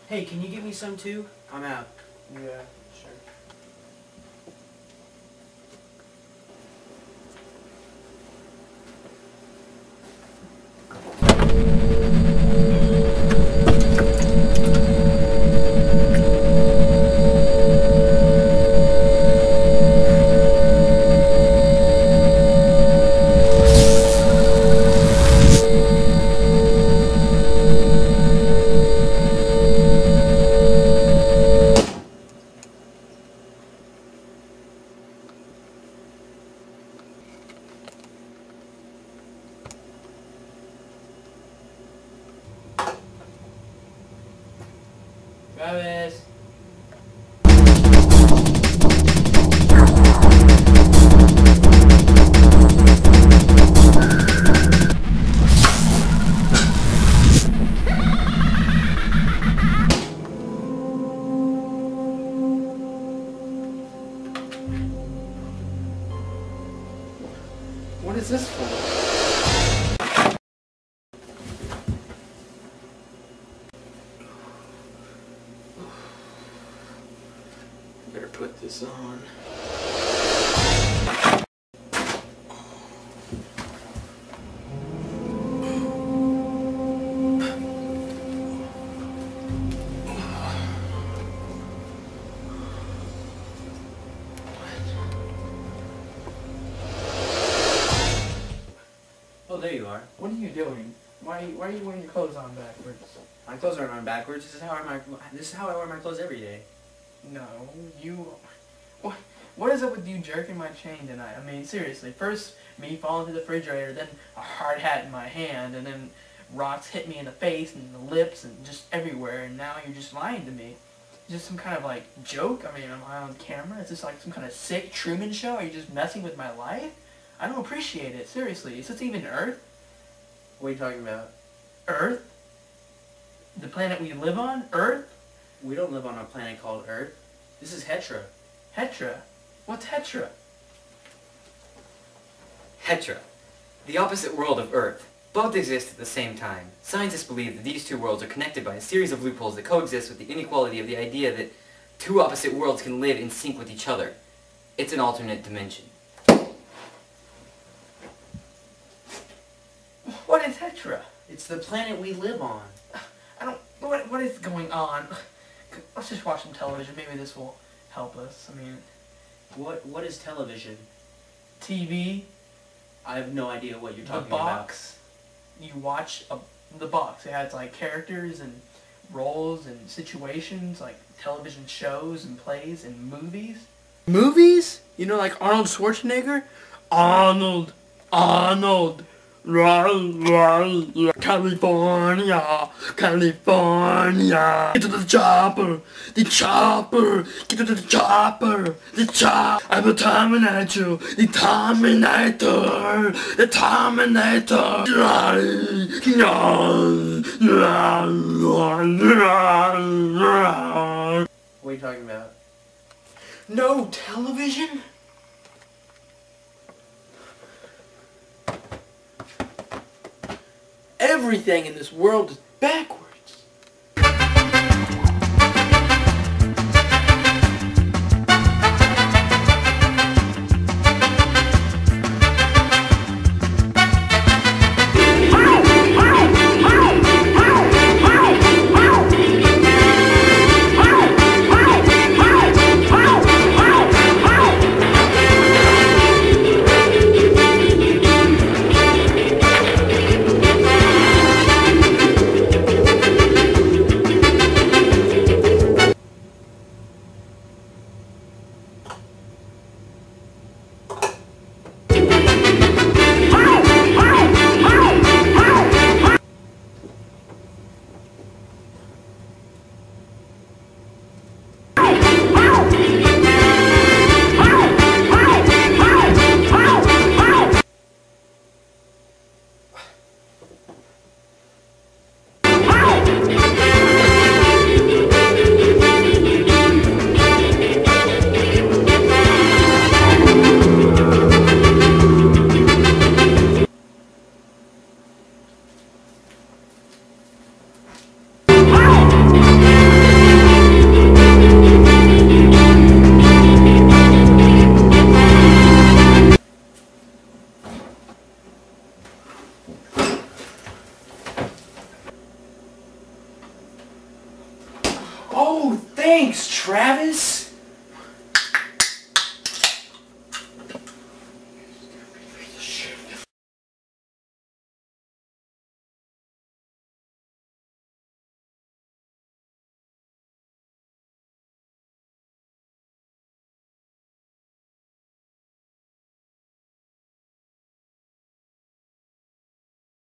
Hey, can you get me some too? I'm out. Yeah, sure. Travis! What is this for? Better put this on. Oh, there you are. What are you doing? Why are you wearing your clothes on backwards? My clothes aren't on backwards. This is how I wear my clothes every day. No, you... What is up with you jerking my chain tonight? I mean, seriously. First, me falling through the refrigerator, then a hard hat in my hand, and then rocks hit me in the face and the lips and just everywhere, and now you're just lying to me. Just some kind of, like, joke? I mean, am I on camera? Is this, like, some kind of sick Truman Show? Are you just messing with my life? I don't appreciate it. Seriously. Is this even Earth? What are you talking about? Earth? The planet we live on? Earth? We don't live on a planet called Earth. This is Hetra. Hetra? What's Hetra? Hetra, the opposite world of Earth. Both exist at the same time. Scientists believe that these two worlds are connected by a series of loopholes that coexist with the inequality of the idea that two opposite worlds can live in sync with each other. It's an alternate dimension. What is Hetra? It's the planet we live on. I don't... What is going on? Let's just watch some television. Maybe this will help us. I mean... What is television? TV. I have no idea what you're talking The box. You watch the box. It has, like, characters and roles and situations, like television shows and plays and movies. Movies? You know, like Arnold Schwarzenegger? Arnold. California, California. Get to the chopper, get to the chopper, I will terminate you, the Terminator. What are you talking about? No television? Everything in this world is backwards. Thanks, Travis!